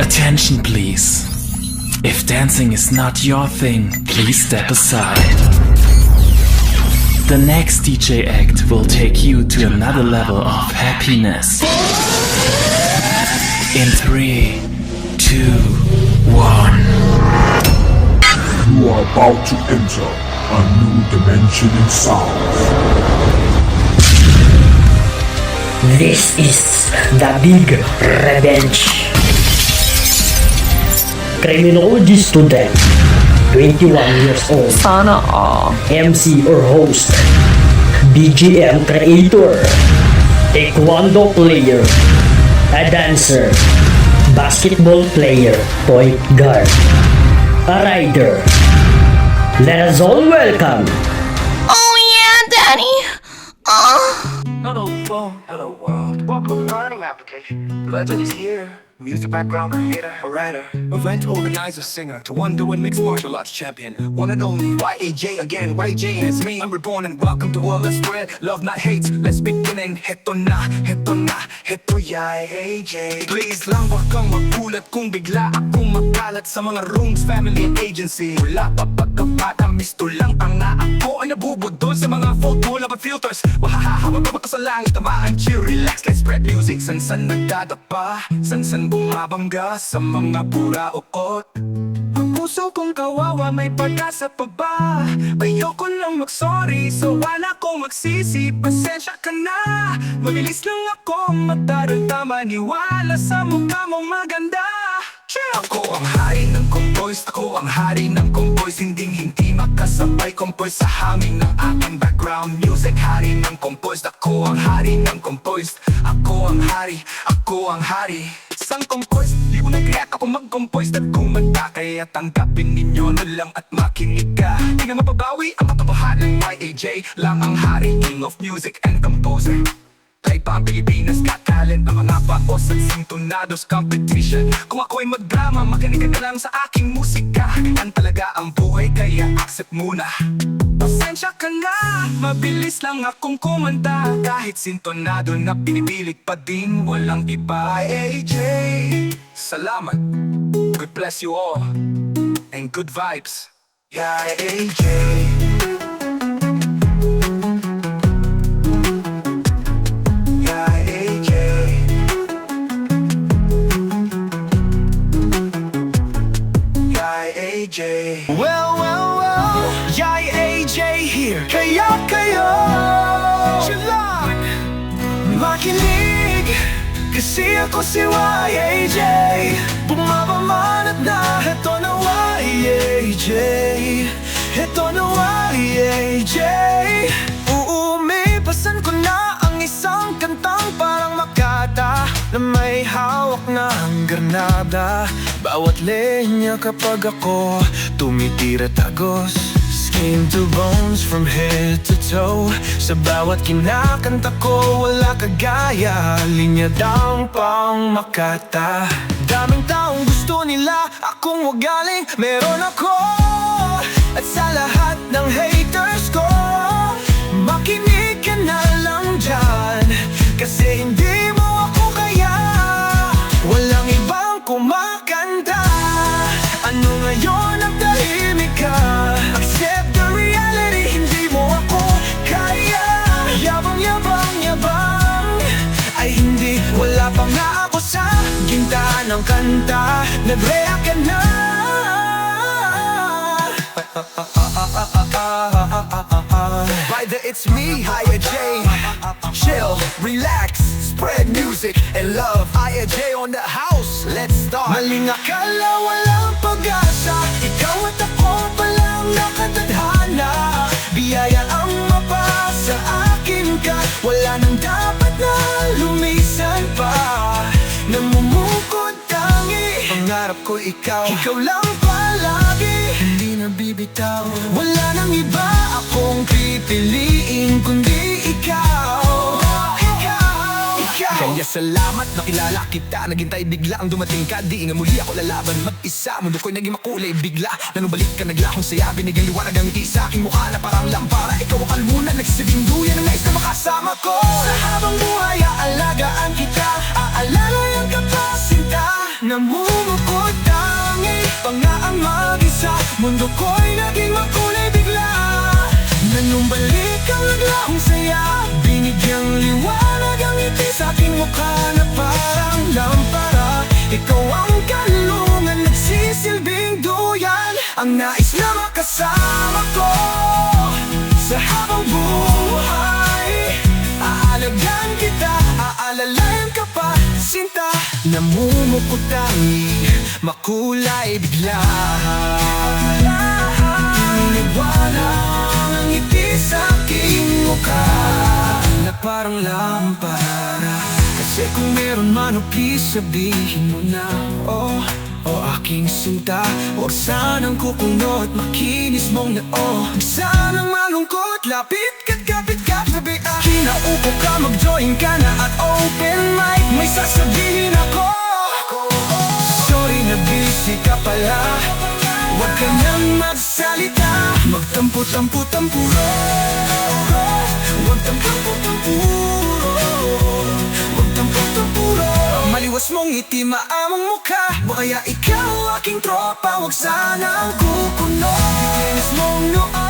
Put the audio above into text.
Attention please. If dancing is not your thing, please step aside. The next DJ act will take you to another level of happiness. In 3, 2, 1. You are about to enter a new dimension in sound. This is the big revenge. Criminology student, 21 years old. Sana all. MC or host, BGM creator, taekwondo player, a dancer, basketball player, point guard, a rider. Let us all welcome. Oh yeah, Daddy. Hello phone, hello world. Welcome learning application. Legend is here. Music background creator, a writer, event organizer, singer, to wonder when mixed martial arts champion. One and only YAJ again. YJ is me. I'm reborn and welcome to all. Let's spread love, not hate. Let's begin. Heto na, heto YAJ. Please lang wag kang magulat kung bigla akong makalat sa mga rooms, family and agency. Wala pa pagkabata, misto lang ang ako ay nabubudol sa mga fault wala pa filters. Wahahaha, wag ka sa langit, tamaan, chill, relax. Let's spread music, san-san nagdadapa, san-san bumabangga sa mga pura-ukot. Ang puso kong kawawa may pag-asa pa ba? Ayoko lang mag-sorry, so wala kong magsisi. Pasensya ka na, mabilis lang ako mataranta, maniwala sa mukha mong maganda. Ako ang hari ng compost, ako ang hari ng compost. Hindi makasabay compost sa hangin ng aking background music. Hari ng compost, ako ang hari ng compost. Ako ang hari, ako ang hari. Sang compost, di ko nag-react ako mag-compost. At kumanta, kaya tanggapin ninyo na lang at makinig ka. Di nga mapabawi ang katotohanan, YAJ lang ang hari, king of music and composer. Tayo pa ang Pilipinas, got talent ng mga paos at sintonados competition. Kung ako'y magdrama, makinig ka lang sa aking musika. Yan talaga ang buhay, kaya accept muna. Pasensya ka na, mabilis lang akong kumanta. Kahit sintonado na pinipilit pa din, walang iba. AJ, salamat, God bless you all, and good vibes. Yeah, AJ. Well, Yay AJ here. Kaya kayo Chilang makinig, kasi ako si YAJ. Bumabamanat na, heto na YAJ. Heto na YAJ. Uumipasan ko na ang isang kantang parang Makata na may hawak na ang granada. Bawat linya kapag ako tumitira tagos, skin to bones from head to toe. Sa bawat kinakanta ko wala kagaya, linyadang pang Makata. Daming taong gusto nila akong wagaling, meron ako. At sa lahat ng haters ko, makinig ka na lang dyan, kasi hindi mo ako kaya. Walang ibang kumakanta. Ano ngayon ang tahimik ka? Accept the reality, hindi mo ako kaya. Yabang ay hindi, wala pa nga ako sa gintaan ng kanta. Nag-react ka na. By the it's me, YAJ. Chill, relax, spread music and love. YAJ on the house, let's start. Maling akala, walang pag-asa. Ikaw at ako palang nakatadhana. Biyaya ang mapasa akin ka. Wala nang dapat na lumisan pa. Namumukod tangi, pangarap ko ikaw. Ikaw lang palagi, hindi nabibitaw. Wala nang iba akong pipiliin kundi ikaw. Kaya salamat, nakilala kita. Naghintay bigla ang dumating ka. Di nga muli ako lalaban mag-isa. Mundo ko'y naging makulay bigla. Nanubalik ka, naglakong saya. Binigang liwanag ang ngiti sa aking mukha na parang lampara. Ikaw ang kalmunan, nagsibing duyan ang nais na makasama ko. Sa habang buhay, aalagaan kita. Aalala yung kapasinta. Namumukha Sa mundo ko'y naging makulay bigla. Nanumbalik ang naglaong saya, binigyang liwanag ang ngiti sa aking mukha na parang lampara. Ikaw ang kanlungan, nagsisilbing duyan, ang nais na makasama ko sa habang buhay. Aalagaan kita, aalalayan ka pa, sinta. Namumukutangi, makulay bigla. Iniwalang ang ngiti sa aking mukha na parang lampara. Kasi kung meron man, oh please sabihin mo na. Oh, oh aking sinta, huwag sanang kukunot, makinis mong noo. Huwag sanang malungkot, lapit ka't kapit ka tabi. Kinaupo ka, mag-join ka na at open mic, may sasabihin ako. Sorry na busy ka pala, huwag ka nang magsalita. Magtampo-tampo-tampuro, huwag tampo-tampuro, huwag tampo-tampuro. Maliwas mong ngiti, maamang mukha, o kaya ikaw aking tropa, huwag sanang kukunot. Kikinis mong noo,